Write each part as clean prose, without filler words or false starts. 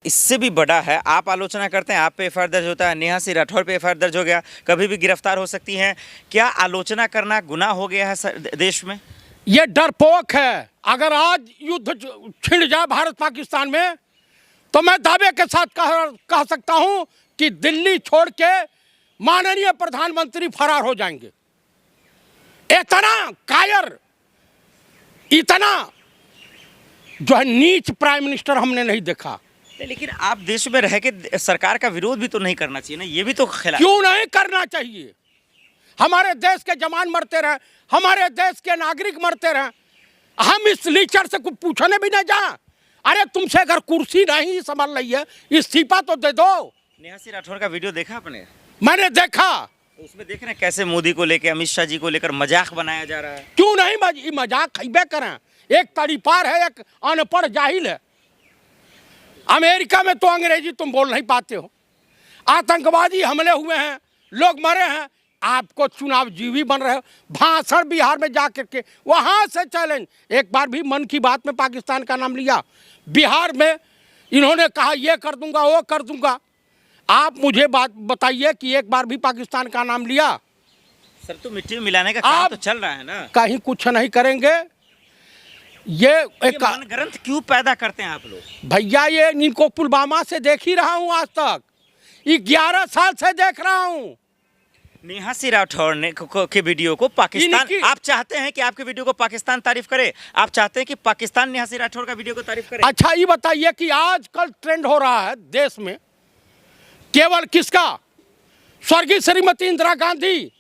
इससे भी बड़ा है, आप आलोचना करते हैं, आप पे एफआईआर दर्ज होता है, नेहा सिंह राठौर पे एफआईआर दर्ज हो गया, कभी भी गिरफ्तार हो सकती हैं। क्या आलोचना करना गुनाह हो गया है देश में? ये डरपोक है। अगर आज युद्ध छिड़ जाए भारत पाकिस्तान में तो मैं दावे के साथ कह सकता हूं कि दिल्ली छोड़ के माननीय प्रधानमंत्री फरार हो जाएंगे। इतना कायर, इतना जो है नीच प्राइम मिनिस्टर हमने नहीं देखा। लेकिन आप देश में रह के सरकार का विरोध भी तो नहीं करना चाहिए ना, ये भी तो खिलाफ। क्यों नहीं करना चाहिए? हमारे देश के जवान मरते रहे, हमारे देश के नागरिक मरते रहे, हम इस लीचर से कुछ पूछने भी नहीं जा। अरे तुमसे अगर कुर्सी नहीं संभाल रही है, इस्तीफा तो दे दो। नेहा सिंह राठौर का वीडियो देखा आपने? मैंने देखा। उसमें देख रहे हैं कैसे मोदी को लेकर, अमित शाह जी को लेकर मजाक बनाया जा रहा है। क्यों नहीं मजाक खैबे करें। एक तड़ीपार है, एक अनपढ़ जाहिल है। अमेरिका में तो अंग्रेजी तुम बोल नहीं पाते हो। आतंकवादी हमले हुए हैं, लोग मरे हैं, आपको चुनाव जीवी बन रहे हो। भाषण बिहार में जा करके वहां से चैलेंज। एक बार भी मन की बात में पाकिस्तान का नाम लिया? बिहार में इन्होंने कहा ये कर दूंगा, वो कर दूंगा। आप मुझे बात बताइए कि एक बार भी पाकिस्तान का नाम लिया? सर तो मिट्टी में मिलाने का काम तो चल रहा है ना। कहीं कुछ नहीं करेंगे। ये एक मनगढ़ंत क्यों पैदा करते हैं आप लोग? भैया ये इनको पुलवामा से देख ही रहा हूं, आज तक 11 साल से देख रहा हूं। नेहा सिंह राठौर ने के वीडियो को पाकिस्तान, आप चाहते हैं कि आपके वीडियो को पाकिस्तान तारीफ करे? आप चाहते हैं कि पाकिस्तान नेहा सिंह राठौर का वीडियो को तारीफ करे? अच्छा ये बताइए कि आजकल ट्रेंड हो रहा है देश में केवल किसका? स्वर्गीय श्रीमती इंदिरा गांधी,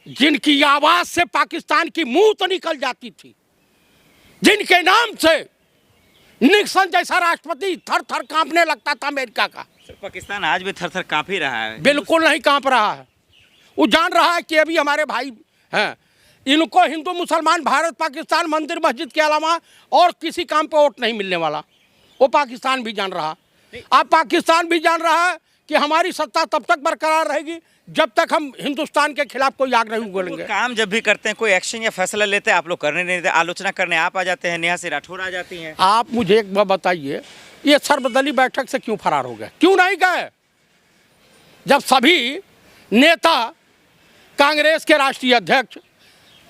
जिनकी आवाज से पाकिस्तान की मुंह तो निकल जाती थी, जिनके नाम से निक्सन जैसा राष्ट्रपति थर थर कांपने लगता था अमेरिका का। सर पाकिस्तान आज भी थर थर कांप ही रहा है। बिल्कुल नहीं कांप रहा है। वो जान रहा है कि अभी हमारे भाई हैं, इनको हिंदू मुसलमान भारत पाकिस्तान मंदिर मस्जिद के अलावा और किसी काम पे वोट नहीं मिलने वाला। वो पाकिस्तान भी जान रहा है। अब पाकिस्तान भी जान रहा है कि हमारी सत्ता तब तक बरकरार रहेगी जब तक हम हिंदुस्तान के खिलाफ कोई आग नहीं उगलेंगे। काम जब भी करते हैं, कोई एक्शन या फैसला लेते हैं, आप लोग करने नहीं देते, आलोचना करने आप आ जाते हैं, नेहा सिंह राठौर आ जाती हैं। आप मुझे एक बात बताइए, ये सर्वदलीय बैठक से क्यों फरार हो गए? क्यों नहीं गए? जब सभी नेता, कांग्रेस के राष्ट्रीय अध्यक्ष,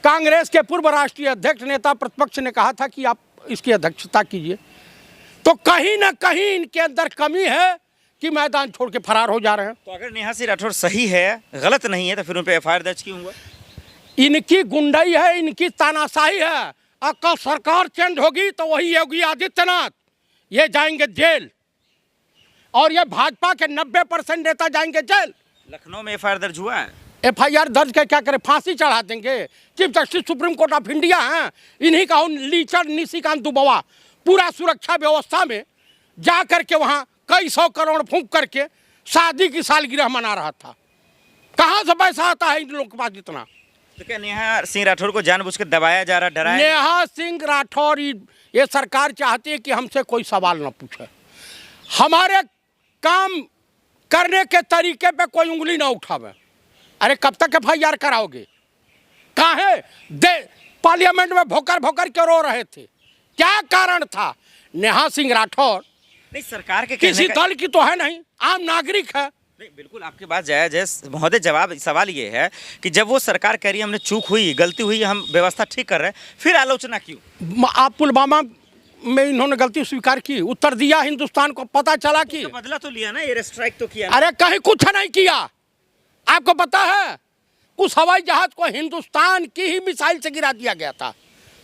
कांग्रेस के पूर्व राष्ट्रीय अध्यक्ष, नेता प्रतिपक्ष ने कहा था कि आप इसकी अध्यक्षता कीजिए, तो कहीं ना कहीं इनके अंदर कमी है कि मैदान छोड़ के फरार हो जा रहे हैं। तो अगर नेहा सिंह राठौर सही है, गलत नहीं है, तो फिर उन पे एफआईआर दर्ज क्यों हुआ? इनकी गुंडाई है, इनकी तानाशाही है। अगर सरकार चेंज होगी तो वही योगी आदित्यनाथ ये जाएंगे जेल, और ये भाजपा के 90% नेता जाएंगे जेल। लखनऊ में एफआईआर दर्ज हुआ है। एफआईआर दर्ज के क्या करें? फांसी चढ़ा देंगे। Chief justice supreme court of India हैं, इन्हीं का लीचर निशिकांत दुबवा पूरा सुरक्षा व्यवस्था में जा करके वहाँ कई 100 करोड़ फूंक करके शादी की सालगिरह मना रहा था। कहाँ से पैसा आता है इन लोगों के पास इतना? तो क्या नेहा सिंह राठौर को जानबूझ के दबाया जा रहा, डराया? नेहा सिंह राठौर, ये सरकार चाहती है कि हमसे कोई सवाल न पूछे, हमारे काम करने के तरीके पे कोई उंगली ना उठावे। अरे कब तक एफआईआर कराओगे? काहे पार्लियामेंट में भोकर भोकर क्यों रो रहे थे? क्या कारण था? नेहा सिंह राठौर नहीं, सरकार के किसी दल की तो है नहीं, आम नागरिक है। नहीं, बिल्कुल आपकी बात जायज है महोदय। जवाब सवाल ये है कि जब वो सरकार कह रही है हमने चूक हुई, गलती हुई, हम व्यवस्था ठीक कर रहे हैं, फिर आलोचना क्यों? आप पुलवामा में इन्होंने गलती स्वीकार की, उत्तर दिया हिंदुस्तान को, पता चला कि तो बदला तो लिया ना, एयर स्ट्राइक तो किया ना। अरे कहीं कुछ नहीं किया। आपको पता है उस हवाई जहाज को हिंदुस्तान की ही मिसाइल से गिरा दिया गया था,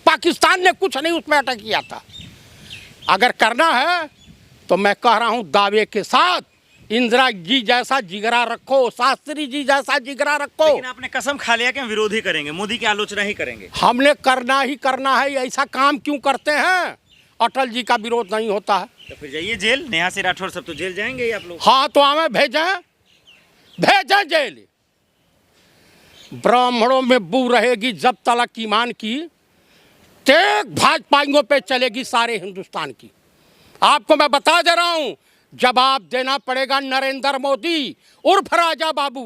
पाकिस्तान ने कुछ नहीं उसमें अटैक किया था। अगर करना है तो मैं कह रहा हूं दावे के साथ, इंदिरा जी जैसा जिगरा रखो, शास्त्री जी जैसा जिगरा रखो। लेकिन आपने कसम खा लिया कि हम विरोध ही करेंगे, मोदी की आलोचना ही करेंगे। हमने करना ही करना है। ऐसा काम क्यों करते हैं? अटल जी का विरोध नहीं होता है तो फिर जाइए जेल। नेहा सिंह राठौर सब तो जेल जाएंगे ही आप लोग। हाँ तो हमें भेजें जेल। ब्राह्मणों में बू रहेगी जब तलक ईमान की, तेग भाजपाइयों पे चलेगी सारे हिंदुस्तान की। आपको मैं बता दे रहा हूं, जवाब देना पड़ेगा नरेंद्र मोदी उर्फ राजा बाबू,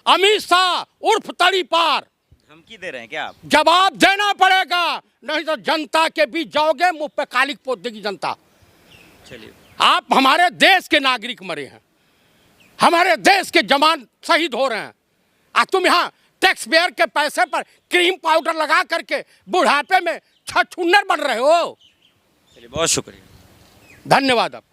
अमित शाह उर्फ तड़ीपार। धमकी दे रहे हैं क्या आप? जवाब देना पड़ेगा, नहीं तो जनता के बीच जाओगे, मुंह पे कालिक पोत देगी जनता। चलिए। आप हमारे देश के नागरिक मरे हैं, हमारे देश के जवान शहीद हो रहे हैं, आज तुम यहाँ टैक्स पेयर के पैसे पर क्रीम पाउडर लगा करके बुढ़ापे में छछून्नर बन रहे हो। चलिए बहुत शुक्रिया। धन्यवाद आप।